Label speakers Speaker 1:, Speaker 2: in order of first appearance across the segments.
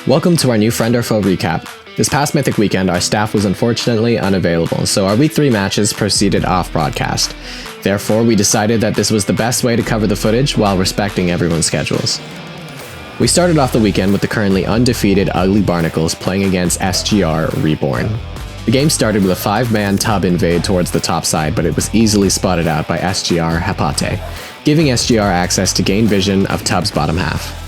Speaker 1: Welcome to our new Friend or Foe recap. This past Mythic weekend, our staff was unfortunately unavailable, so our Week 3 matches proceeded off-broadcast. Therefore, we decided that this was the best way to cover the footage while respecting everyone's schedules. We started off the weekend with the currently undefeated Ugly Barnacles playing against SGR Reborn. The game started with a 5-man tub invade towards the top side, but it was easily spotted out by SGR Hapate, giving SGR access to gain vision of tub's bottom half.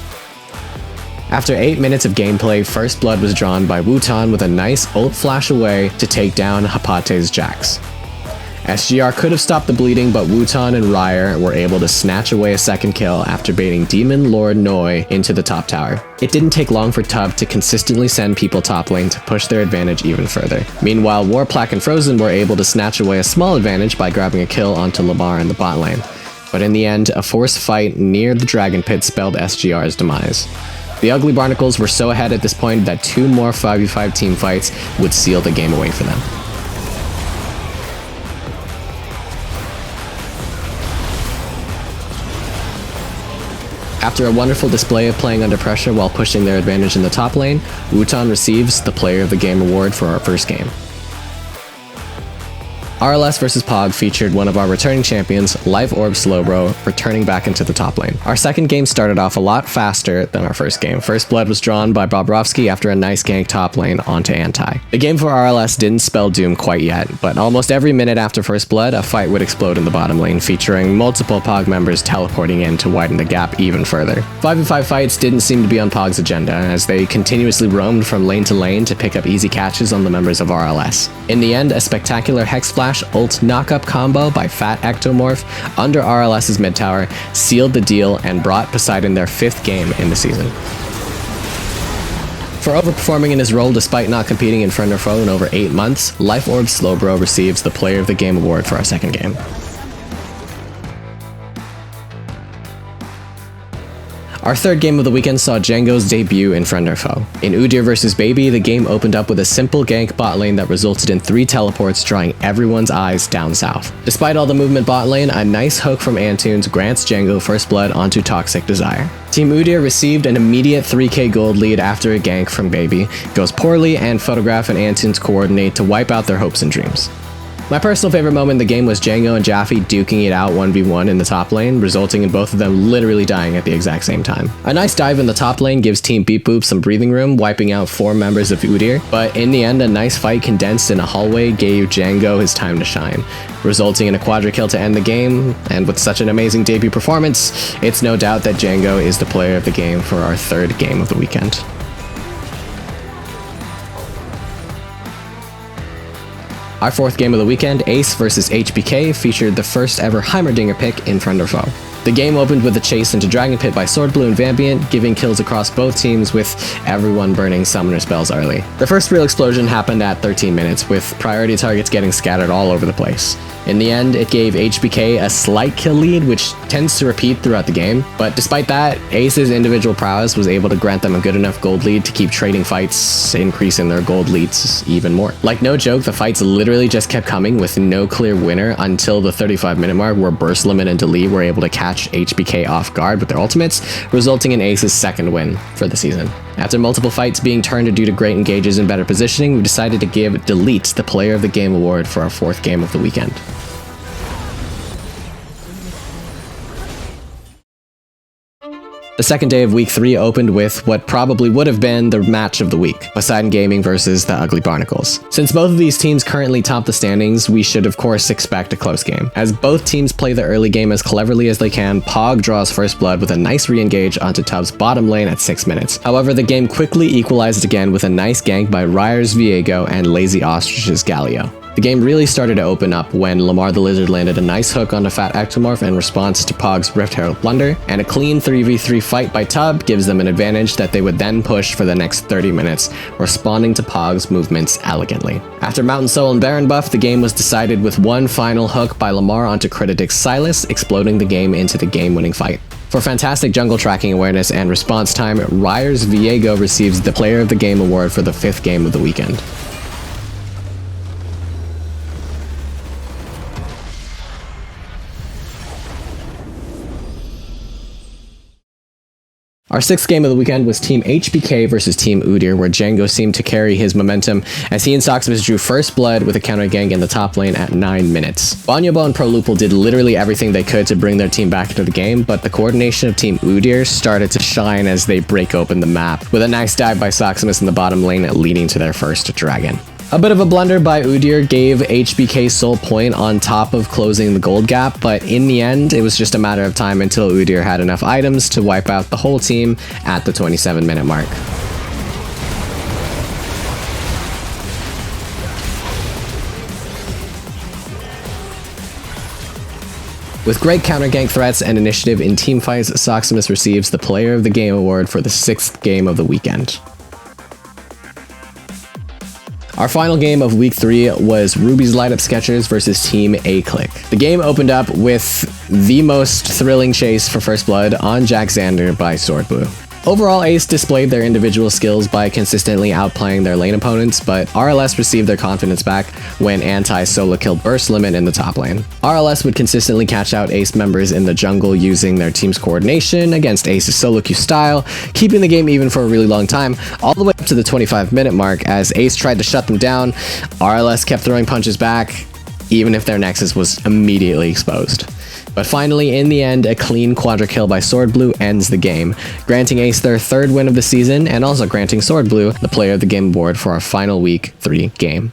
Speaker 1: After 8 minutes of gameplay, first blood was drawn by Wutan with a nice ult flash away to take down Hapate's Jax. SGR could have stopped the bleeding, but Wutan and Ryer were able to snatch away a second kill after baiting Demon Lord Noi into the top tower. It didn't take long for Tub to consistently send people top lane to push their advantage even further. Meanwhile, Warplaque and Frozen were able to snatch away a small advantage by grabbing a kill onto Lamar in the bot lane. But in the end, a forced fight near the Dragon Pit spelled SGR's demise. The Ugly Barnacles were so ahead at this point that 2 more 5v5 team fights would seal the game away for them. After a wonderful display of playing under pressure while pushing their advantage in the top lane, Wutan receives the Player of the Game award for our first game. RLS vs Pog featured one of our returning champions, Life Orb Slowbro, returning back into the top lane. Our second game started off a lot faster than our first game. First blood was drawn by Bobrovsky after a nice gank top lane onto Anti. The game for RLS didn't spell doom quite yet, but almost every minute after first blood, a fight would explode in the bottom lane, featuring multiple Pog members teleporting in to widen the gap even further. 5v5 fights didn't seem to be on Pog's agenda, as they continuously roamed from lane to lane to pick up easy catches on the members of RLS. In the end, a spectacular Hex Flash ult knockup combo by Fat Ectomorph under RLS's mid tower sealed the deal and brought Poseidon their 5th game in the season. For overperforming in his role despite not competing in Friend or Foe in over 8 months, Life Orb Slowbro receives the Player of the Game award for our second game. Our third game of the weekend saw Django's debut in Friend or Foe. In Udyr vs Baby, the game opened up with a simple gank bot lane that resulted in 3 teleports, drawing everyone's eyes down south. Despite all the movement bot lane, a nice hook from Antunes grants Django first blood onto Toxic Desire. Team Udyr received an immediate 3k gold lead after a gank from Baby, goes poorly, and Photograph and Antunes coordinate to wipe out their hopes and dreams. My personal favorite moment in the game was Django and Jaffe duking it out 1v1 in the top lane, resulting in both of them literally dying at the exact same time. A nice dive in the top lane gives Team Beep Boop some breathing room, wiping out 4 members of Udyr, but in the end a nice fight condensed in a hallway gave Django his time to shine, resulting in a quadra kill to end the game, and with such an amazing debut performance, it's no doubt that Django is the Player of the Game for our third game of the weekend. Our fourth game of the weekend, Ace vs HBK, featured the first ever Heimerdinger pick in Friend or Foe. The game opened with a chase into Dragon Pit by Sword Blue and Vampiant, giving kills across both teams with everyone burning summoner spells early. The first real explosion happened at 13 minutes, with priority targets getting scattered all over the place. In the end, it gave HBK a slight kill lead, which tends to repeat throughout the game, but despite that, Ace's individual prowess was able to grant them a good enough gold lead to keep trading fights, increasing their gold leads even more. Like no joke, the fights literally just kept coming with no clear winner until the 35-minute mark, where Burst Limit and Delete were able to catch HBK off guard with their ultimates, resulting in Ace's second win for the season. After multiple fights being turned due to great engages and better positioning, we decided to give Delete the Player of the Game award for our fourth game of the weekend. The second day of Week 3 opened with what probably would have been the match of the week, Poseidon Gaming versus the Ugly Barnacles. Since both of these teams currently top the standings, we should of course expect a close game. As both teams play the early game as cleverly as they can, Pog draws first blood with a nice re-engage onto Tub's bottom lane at 6 minutes. However, the game quickly equalized again with a nice gank by Ryer's Viego and Lazy Ostrich's Galio. The game really started to open up when Lamar the Lizard landed a nice hook onto Fat Ectomorph in response to Pog's Rift Herald Blunder, and a clean 3v3 fight by Tub gives them an advantage that they would then push for the next 30 minutes, responding to Pog's movements elegantly. After Mountain Soul and Baron buff, the game was decided with one final hook by Lamar onto Critadix Silas, exploding the game into the game-winning fight. For fantastic jungle tracking awareness and response time, Ryer's Viego receives the Player of the Game award for the 5th game of the weekend. Our sixth game of the weekend was Team HBK versus Team Udyr, where Django seemed to carry his momentum as he and Soximus drew first blood with a counter gank in the top lane at 9 minutes. Banyobo and ProLuple did literally everything they could to bring their team back into the game, but the coordination of Team Udyr started to shine as they break open the map, with a nice dive by Soximus in the bottom lane leading to their first dragon. A bit of a blunder by Udyr gave HBK sole point on top of closing the gold gap, but in the end, it was just a matter of time until Udyr had enough items to wipe out the whole team at the 27-minute mark. With great counter gank threats and initiative in teamfights, Soximus receives the Player of the Game award for the sixth game of the weekend. Our final game of week 3 was Ruby's Light Up Sketchers versus Team A-Click. The game opened up with the most thrilling chase for first blood on Jack Xander by Sword Blue. Overall, Ace displayed their individual skills by consistently outplaying their lane opponents, but RLS received their confidence back when anti-solo killed Burst Limit in the top lane. RLS would consistently catch out Ace members in the jungle using their team's coordination against Ace's solo queue style, keeping the game even for a really long time, all the way up to the 25-minute mark as Ace tried to shut them down. RLS kept throwing punches back, even if their nexus was immediately exposed. But finally, in the end, a clean quadra kill by Sword Blue ends the game, granting Ace their third win of the season and also granting Sword Blue the Player of the Game award for our final week 3 game.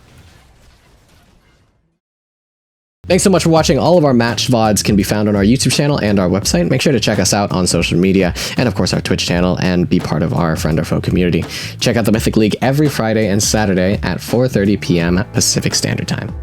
Speaker 1: Thanks so much for watching. All of our match VODs can be found on our YouTube channel and our website. Make sure to check us out on social media and of course our Twitch channel and be part of our Friend or Foe community. Check out the Mythic League every Friday and Saturday at 4:30 p.m. Pacific Standard Time.